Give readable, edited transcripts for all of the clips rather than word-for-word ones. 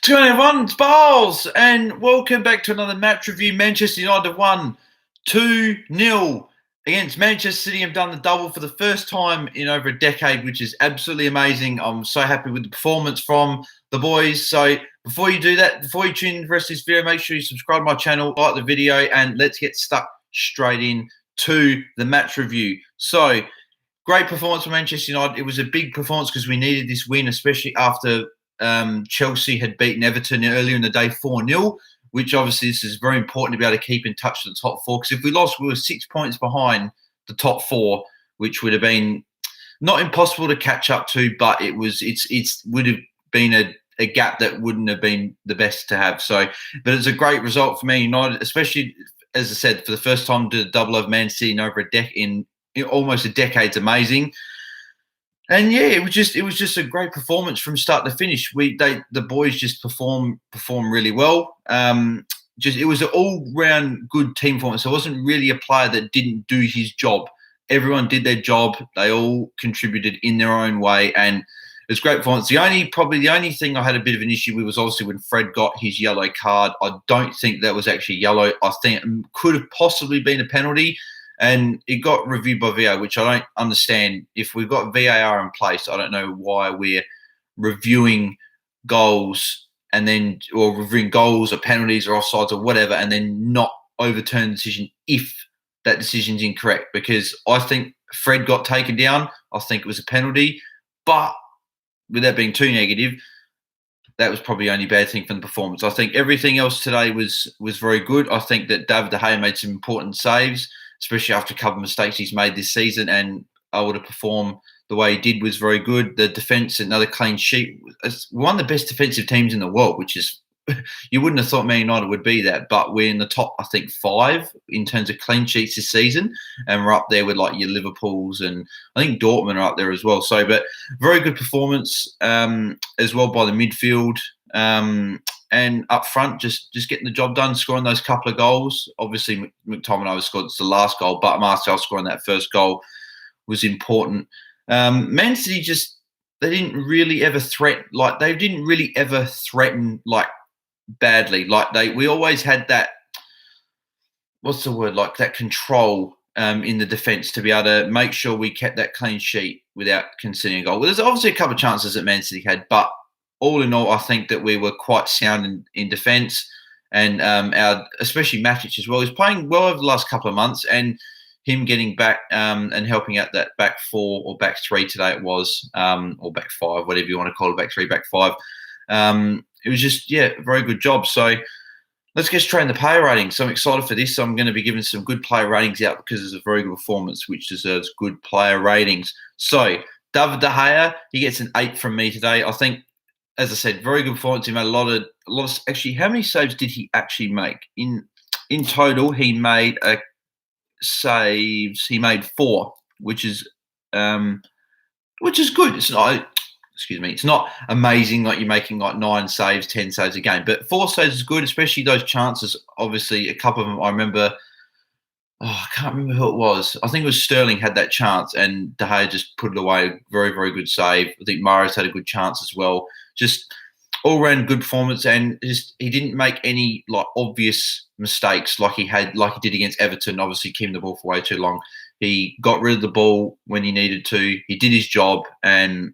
going on, everyone? It's Bowles, and welcome back to another match review. Manchester United won 2-0 against Manchester City. Have done the double for the first time in over a decade, which is absolutely amazing. I'm so happy with the performance from the boys. So before you do that, before you tune in to the rest of this video, make sure you subscribe to my channel, like the video, and let's get stuck straight in to the match review. So great performance for Manchester United. It was a big performance because we needed this win, especially after Chelsea had beaten Everton earlier in the day 4-0, which obviously this is very important to be able to keep in touch with the top four. Because if we lost, we were 6 points behind the top four, which would have been not impossible to catch up to, but it would have been a gap that wouldn't have been the best to have. So, but it's a great result for Man United, especially as I said, for the first time to double of Man City in over in almost a decade. It's amazing. And yeah, it was just a great performance from start to finish. The boys just perform really well. It was an all-round good team performance. There wasn't really a player that didn't do his job. Everyone did their job. They all contributed in their own way, and it was great performance. The only thing I had a bit of an issue with was obviously when Fred got his yellow card. I don't think that was actually yellow. I think it could have possibly been a penalty. And it got reviewed by VAR, which I don't understand. If we've got VAR in place, I don't know why we're reviewing goals or reviewing goals or penalties or offsides or whatever, and then not overturn the decision if that decision's incorrect. Because I think Fred got taken down. I think it was a penalty. But without being too negative, that was probably the only bad thing from the performance. I think everything else today was very good. I think that David De Gea made some important saves, especially after a couple of mistakes he's made this season, and able to perform the way he did was very good. The defence, another clean sheet. It's one of the best defensive teams in the world, which is, you wouldn't have thought Man United would be that, but we're in the top, I think, 5 in terms of clean sheets this season, and we're up there with like your Liverpools, and I think Dortmund are up there as well. So, but very good performance as well by the midfield. And up front, just getting the job done, scoring those couple of goals. Obviously, McTominay scored the last goal, but Martial scoring that first goal was important. Man City they didn't really ever threaten like badly. Like we always had that, what's the word, like that control in the defence to be able to make sure we kept that clean sheet without conceding a goal. Well, there's obviously a couple of chances that Man City had, but all in all, I think that we were quite sound in defence, and especially Matic as well. He's playing well over the last couple of months, and him getting back and helping out that back 4 or back 3 today it was, or back 5, whatever you want to call it, back 3, back 5. It was just, yeah, a very good job. So let's get straight in the player ratings. So I'm excited for this. So I'm going to be giving some good player ratings out because it's a very good performance, which deserves good player ratings. So David De Gea, he gets an 8 from me today. I think, as I said, very good performance. He made a lot of actually. How many saves did he actually make in total? He made saves. He made 4, which is good. It's not. Excuse me. It's not amazing like you're making like 9 saves, 10 saves a game, but 4 saves is good, especially those chances. Obviously, a couple of them I remember. Oh, I can't remember who it was. I think it was Sterling had that chance, and De Gea just put it away. Very, very good save. I think Mahrez had a good chance as well. Just all-round good performance, and he didn't make any like obvious mistakes like he did against Everton. Obviously, keeping the ball for way too long. He got rid of the ball when he needed to. He did his job and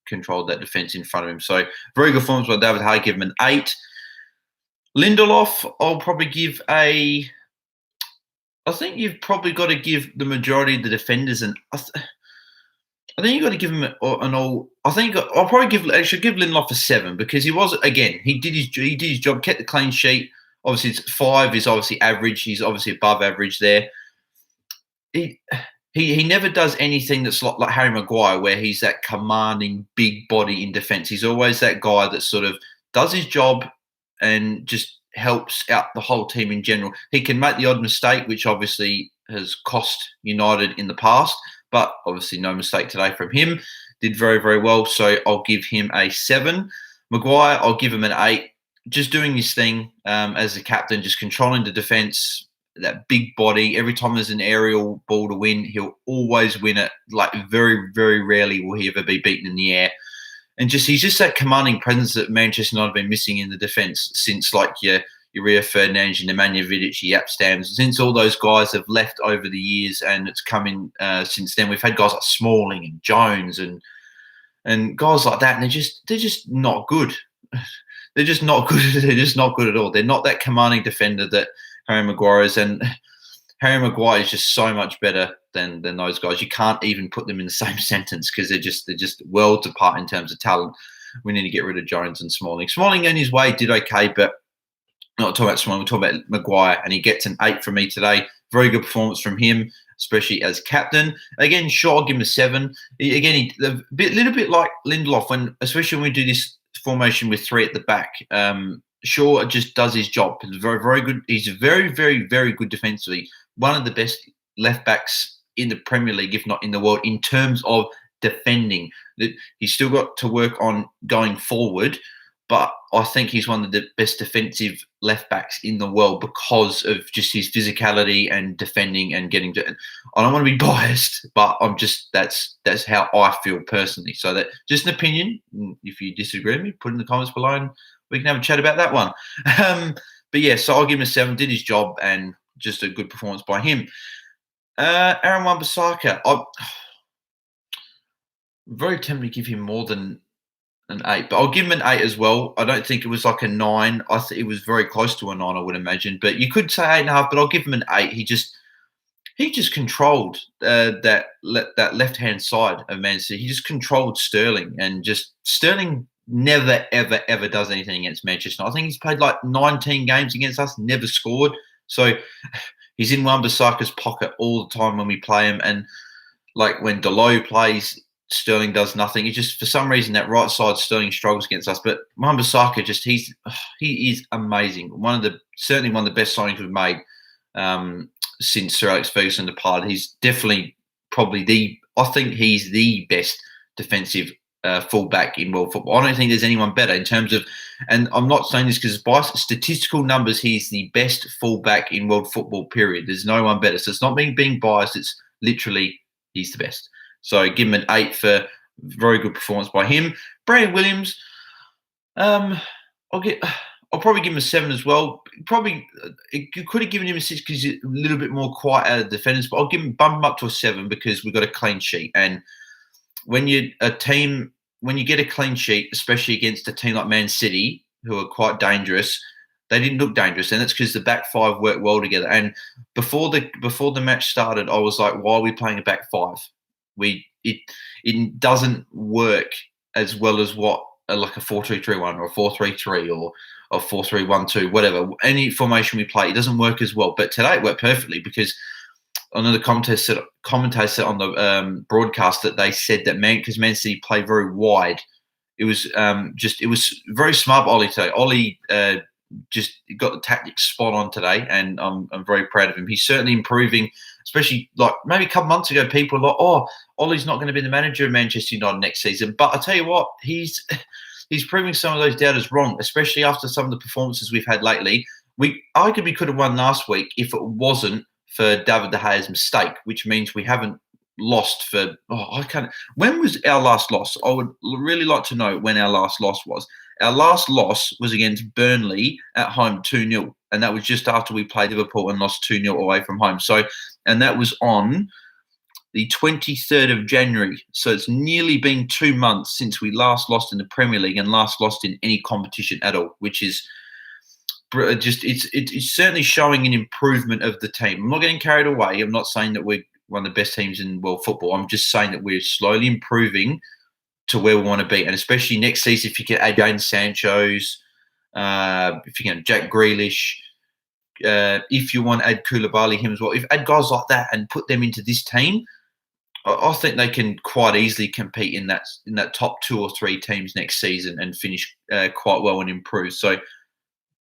controlled that defence in front of him. So very good performance by David De Gea. Give him an 8. Lindelof, I'll probably give a. I think you've probably got to give the majority of the defenders I think you've got to give him an all. I think I'll probably give Lindelof a 7 because he did his job, kept the clean sheet. Obviously, 5 is obviously average. He's obviously above average there. He never does anything that's like Harry Maguire, where he's that commanding big body in defence. He's always that guy that sort of does his job and just helps out the whole team in general. He can make the odd mistake, which obviously has cost United in the past, but obviously no mistake today from him. Did very, very well, so I'll give him a 7. Maguire, I'll give him an 8. Just doing his thing as a captain, just controlling the defence, that big body. Every time there's an aerial ball to win, he'll always win it. Like very, very rarely will he ever be beaten in the air. and he's just that commanding presence that Manchester United have been missing in the defence since your Rio Ferdinand, your Nemanja Vidic, your Yap Stams, since all those guys have left over the years, and it's come in since then. We've had guys like Smalling and Jones and guys like that, and they're just not good. They're just not good. They're just not good at all. They're not that commanding defender that Harry Maguire is, and Harry Maguire is just so much better than those guys. You can't even put them in the same sentence because they're just worlds apart in terms of talent. We need to get rid of Jones and Smalling. Smalling in his way did okay, but not talking about Smalling. We're talking about Maguire, and he gets an 8 from me today. Very good performance from him, especially as captain. Again, sure, I'll give him a 7. Again, a little bit like Lindelof, especially when we do this formation with 3 at the back. Shaw just does his job. He's very, very good. He's very, very, very good defensively. One of the best left backs in the Premier League, if not in the world, in terms of defending. He's still got to work on going forward, but I think he's one of the best defensive left backs in the world because of just his physicality and defending and getting to. I don't want to be biased, but that's how I feel personally. So that just an opinion. If you disagree with me, put in the comments below and we can have a chat about that one. But yeah, so I'll give him a 7. Did his job and just a good performance by him. Aaron Wan-Bissaka. I'm very tempted to give him more than an 8, but I'll give him an 8 as well. I don't think it was like a 9. I think it was very close to a 9, I would imagine. But you could say 8.5, but I'll give him an 8. He just controlled that left-hand side of Man City. He just controlled Sterling, and just Sterling never, ever, ever does anything against Manchester. I think he's played like 19 games against us, never scored. So he's in Wan-Bissaka's pocket all the time when we play him. And like when Dalot plays, Sterling does nothing. It's just for some reason that right side Sterling struggles against us. But Wan-Bissaka he is amazing. Certainly one of the best signings we've made since Sir Alex Ferguson departed. He's definitely probably I think he's the best defensive fullback in world football. I don't think there's anyone better in terms of, and I'm not saying this because by statistical numbers, he's the best fullback in world football, period. There's no one better. So it's not being biased. It's literally he's the best. So give him an 8 for very good performance by him. Brandon Williams, I'll probably give him a 7 as well. Probably you could have given him a 6 because he's a little bit more quiet out of defenders, but I'll bump him up to a 7 because we've got a clean sheet. And when you get a clean sheet, especially against a team like Man City, who are quite dangerous, they didn't look dangerous, and that's because the back 5 worked well together. And before the match started, I was like, why are we playing a back 5? It doesn't work as well as what like a 4-3-3-1 or a 4-3-3 or a 4-3-1-2, whatever. Any formation we play, it doesn't work as well. But today it worked perfectly because another commentator said on the broadcast that they said that because Man City play very wide. It was it was very smart by Ollie today. Ollie just got the tactics spot on today, and I'm very proud of him. He's certainly improving, especially like maybe a couple months ago, people were like, "Oh, Ollie's not going to be the manager of Manchester United next season." But I tell you what, he's proving some of those doubters wrong, especially after some of the performances we've had lately. We arguably could have won last week if it wasn't for David De Gea's mistake, which means we haven't lost for. When was our last loss? I would really like to know when our last loss was. Our last loss was against Burnley at home, 2-0. And that was just after we played Liverpool and lost 2-0 away from home. And that was on the 23rd of January. So it's nearly been 2 months since we last lost in the Premier League and last lost in any competition at all, which is it's certainly showing an improvement of the team. I'm not getting carried away. I'm not saying that we're one of the best teams in world football. I'm just saying that we're slowly improving to where we want to be. And especially next season, if you can add Jadon Sancho's, if you can Jack Grealish, if you want to add Koulibaly, him as well, if add guys like that and put them into this team, I think they can quite easily compete in that top 2 or 3 teams next season and finish quite well and improve. So,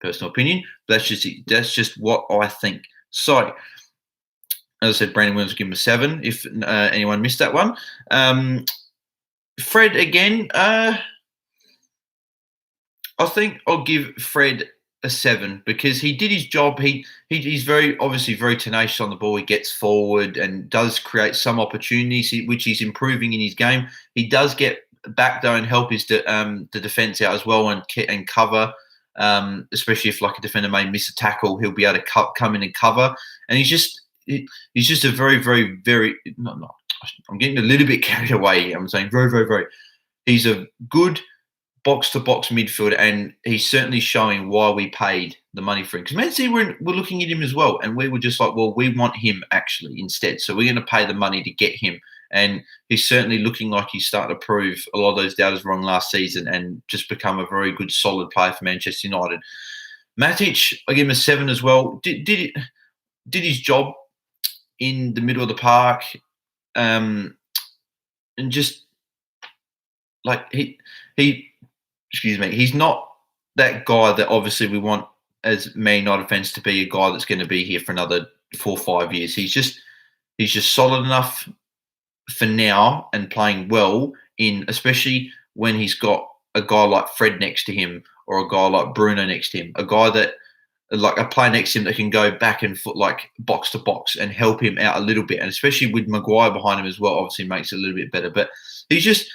personal opinion, that's just what I think. So, as I said, Brandon Williams will give him a 7 if anyone missed that one. Fred again, I think I'll give Fred a 7 because he did his job. He's very obviously very tenacious on the ball. He gets forward and does create some opportunities, which he's improving in his game. He does get back though and help the defense out as well and cover. Especially if like a defender may miss a tackle, he'll be able to come in and cover. And he's just a very, very, very not. I'm getting a little bit carried away. I'm saying very, very, very. He's a good box-to-box midfielder, and he's certainly showing why we paid the money for him. Because Man City were looking at him as well, and we were just like, well, we want him actually instead. So we're going to pay the money to get him. And he's certainly looking like he's starting to prove a lot of those doubters wrong last season and just become a very good, solid player for Manchester United. Matic, I give him a 7 as well. Did his job in the middle of the park, and just like he's not that guy that obviously we want as Man United fans to be a guy that's going to be here for another 4 or 5 years. He's just solid enough for now and playing well especially when he's got a guy like Fred next to him or a guy like Bruno next to him, a guy that like a player next to him that can go back and foot like box to box and help him out a little bit. And especially with Maguire behind him as well, obviously makes it a little bit better. But they're just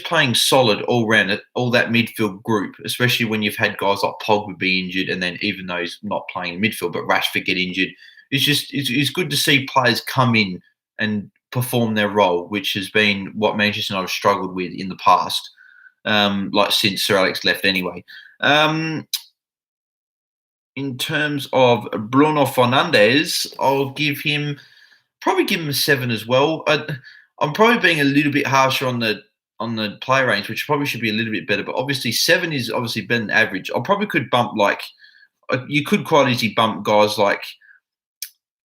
playing solid all round, all that midfield group, especially when you've had guys like Pogba be injured, and then even though he's not playing in midfield, but Rashford get injured. It's good to see players come in and perform their role, which has been what Manchester United have struggled with in the past, like since Sir Alex left anyway. In terms of Bruno Fernandes, I'll probably give him a 7 as well. I'm probably being a little bit harsher on the play range, which probably should be a little bit better. But obviously, 7 is obviously better than average. I probably could bump you could quite easily bump guys like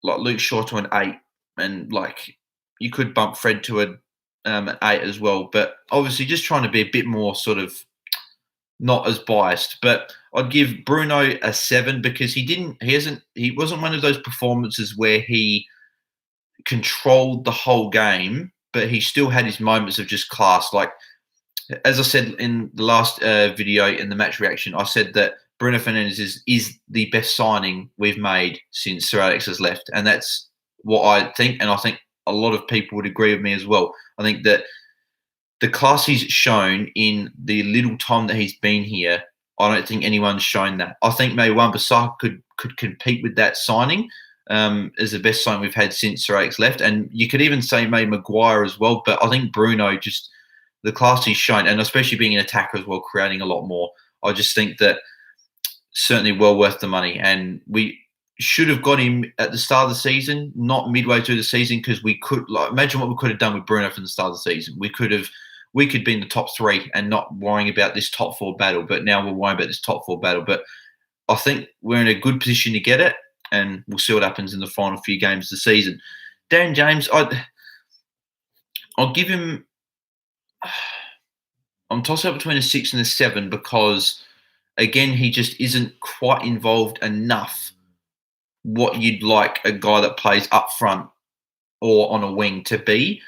Luke Shaw to an 8, and like you could bump Fred to an 8 as well. But obviously, just trying to be a bit more sort of not as biased. But I'd give Bruno a 7 because he wasn't one of those performances where he controlled the whole game, but he still had his moments of just class. Like, as I said in the last video in the match reaction, I said that Bruno Fernandes is the best signing we've made since Sir Alex has left. And that's what I think. And I think a lot of people would agree with me as well. I think that the class he's shown in the little time that he's been here, I don't think anyone's shown that. I think maybe Wan-Bissaka could compete with that signing as the best signing we've had since Sir Alex left. And you could even say maybe Maguire as well. But I think Bruno, just the class he's shown, and especially being an attacker as well, creating a lot more, I just think that certainly well worth the money. And we should have got him at the start of the season, not midway through the season, because we could imagine what we could have done with Bruno from the start of the season. We could be in the top 3 and not worrying about this top 4 battle. But now we're worrying about this top 4 battle. But I think we're in a good position to get it, and we'll see what happens in the final few games of the season. Dan James, I'll give him. I'm tossing up between a 6 and a 7 because, again, he just isn't quite involved enough. What you'd like a guy that plays up front or on a wing to be.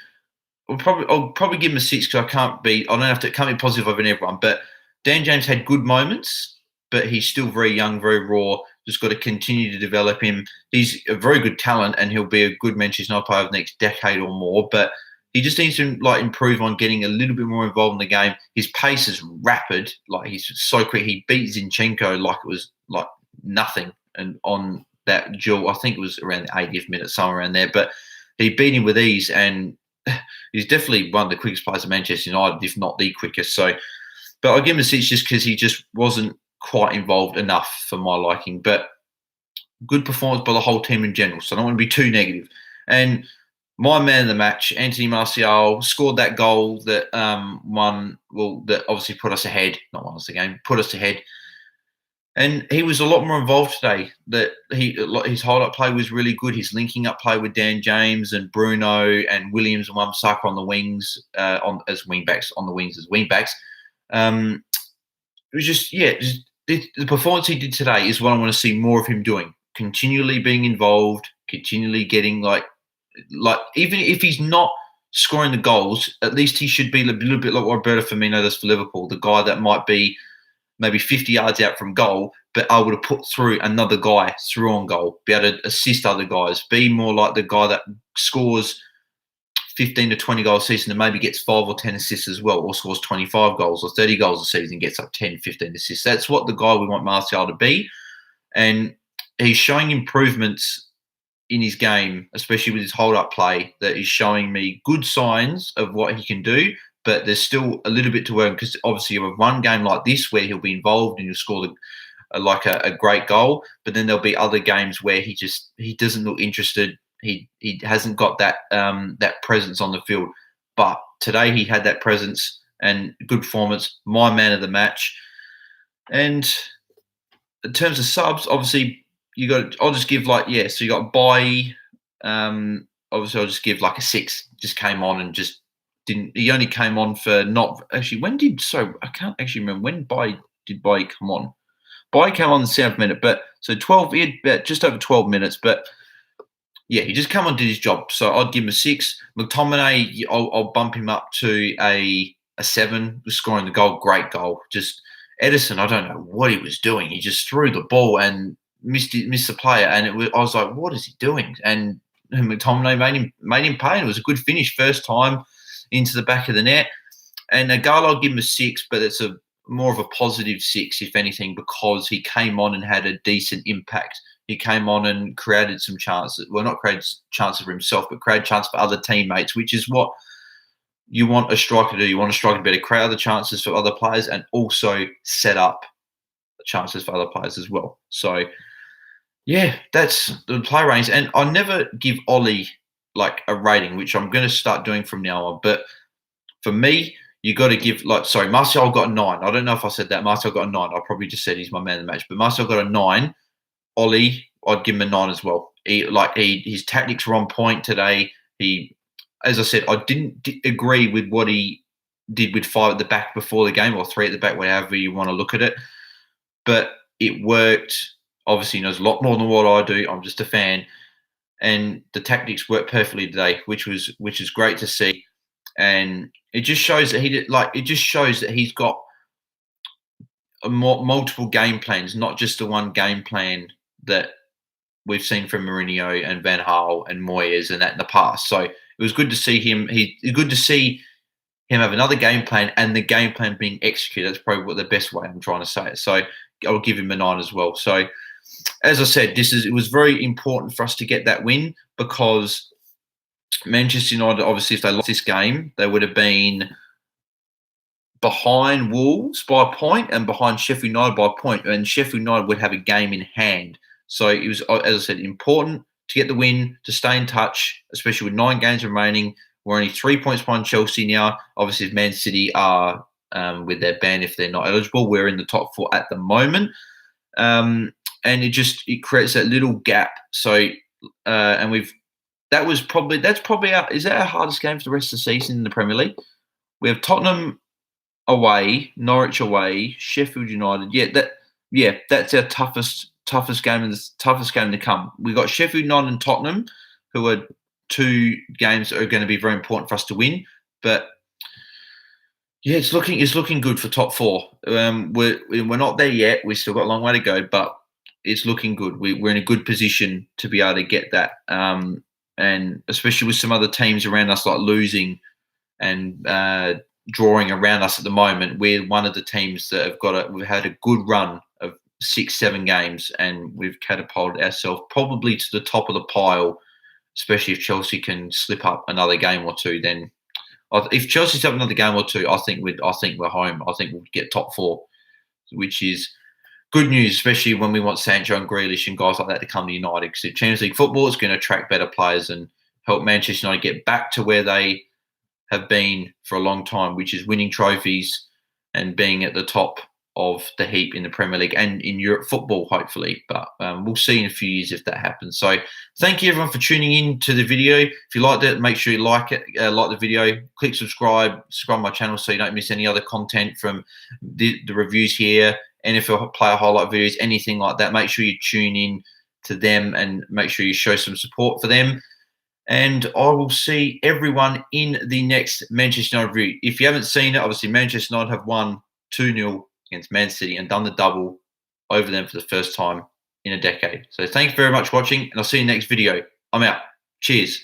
I'll probably give him a 6 because can't be positive over everyone. But Dan James had good moments, but he's still very young, very raw. Just got to continue to develop him. He's a very good talent, and he'll be a good Manchester United player over the next decade or more. But he just needs to improve on getting a little bit more involved in the game. His pace is rapid. He's so quick. He beat Zinchenko like it was like nothing, and on that duel, I think it was around the 80th minute, somewhere around there. But he beat him with ease, and he's definitely one of the quickest players at Manchester United, if not the quickest. So, but I'll give him a 6 just because he just wasn't quite involved enough for my liking. But good performance by the whole team in general, so I don't want to be too negative. And my man of the match, Anthony Martial, scored that goal that that obviously put us ahead. Not won us the game, put us ahead. And he was a lot more involved today. His hold-up play was really good. His linking up play with Dan James and Bruno and Williams and Wan-Bissaka on the wings, as wingbacks. It was just the performance he did today is what I want to see more of him doing. Continually being involved, continually getting even if he's not scoring the goals, at least he should be a little bit like Roberto Firmino does for Liverpool, the guy that might be maybe 50 yards out from goal, but able to put through another guy through on goal, be able to assist other guys, be more like the guy that scores 15 to 20 goal season and maybe gets 5 or 10 assists as well, or scores 25 goals or 30 goals a season, gets up 10, 15 assists. That's what the guy we want Martial to be. And he's showing improvements in his game, especially with his hold-up play, that is showing me good signs of what he can do. But there's still a little bit to work, because obviously you have one game like this where he'll be involved and he'll score a great goal. But then there'll be other games where he doesn't look interested. He hasn't got that that presence on the field. But today he had that presence and good performance. My man of the match. And in terms of subs, obviously I'll just give so you got Bai. Obviously I'll just give like a 6. Just came on and just didn't. He only came on for not actually. I can't actually remember when did Bai come on. Bai came on the 7th minute, but so 12. He had just over 12 minutes, but. Yeah, he just come on and did his job. So I'd give him a 6. McTominay, I'll bump him up to a 7, scoring the goal. Great goal. Just Edison, I don't know what he was doing. He just threw the ball and missed the player. And I was like, what is he doing? And McTominay made him pay. And it was a good finish first time into the back of the net. And a goal, I'll give him a 6, but it's more of a positive 6, if anything, because he came on and had a decent impact. He came on and created some chances. Well, not created chances for himself, but created chances for other teammates, which is what you want a striker to do. You want a striker to be able to create other chances for other players and also set up chances for other players as well. So, yeah, that's the play range. And I never give Ollie like a rating, which I'm going to start doing from now on. But for me, you got to give Martial got a 9. I don't know if I said that. Martial got a 9. I probably just said he's my man of the match. But Martial got a 9. Ollie, I'd give him a 9 as well. His tactics were on point today. As I said, I didn't agree with what he did with 5 at the back before the game, or 3 at the back, whatever you want to look at it. But it worked. Obviously, he knows a lot more than what I do. I'm just a fan, and the tactics worked perfectly today, which is great to see. And it just shows that he's got multiple game plans, not just the one game plan that we've seen from Mourinho and Van Gaal and Moyes and that in the past. So it was good to see him. Good to see him have another game plan, and the game plan being executed. That's probably the best way I'm trying to say it. So I'll give him a 9 as well. So as I said, it was very important for us to get that win, because Manchester United, obviously, if they lost this game, they would have been behind Wolves by a point and behind Sheffield United by a point, and Sheffield United would have a game in hand. So it was, as I said, important to get the win, to stay in touch, especially with 9 games remaining. We're only 3 points behind Chelsea now. Obviously, if Man City are with their ban, if they're not eligible, we're in the top 4 at the moment. And it creates that little gap. So is that our hardest game for the rest of the season in the Premier League? We have Tottenham away, Norwich away, Sheffield United. That's our toughest game and the toughest game to come. We got Sheffield United and Tottenham, who are 2 games that are going to be very important for us to win. But yeah, it's looking good for top 4. We're not there yet. We've still got a long way to go, but it's looking good. We're in a good position to be able to get that. And especially with some other teams around us like losing and drawing around us at the moment, we're one of the teams that we've had a good run of 6-7 games, and we've catapulted ourselves probably to the top of the pile, especially if Chelsea can slip up another game or 2. Then if Chelsea slip up another game or 2, I think we're home. I think we'll get top 4, which is good news, especially when we want Sancho and Grealish and guys like that to come to United, because if Champions League football is going to attract better players and help Manchester United get back to where they have been for a long time, which is winning trophies and being at the top of the heap in the Premier League and in Europe football, hopefully. But we'll see in a few years if that happens. So thank you, everyone, for tuning in to the video. If you liked it, make sure you like it, like the video, click subscribe my channel so you don't miss any other content from the reviews here, NFL player highlight videos, anything like that. Make sure you tune in to them and make sure you show some support for them. And I will see everyone in the next Manchester United review. If you haven't seen it, obviously Manchester United have won 2-0 against Man City and done the double over them for the first time in a decade. So thanks very much for watching, and I'll see you in the next video. I'm out. Cheers.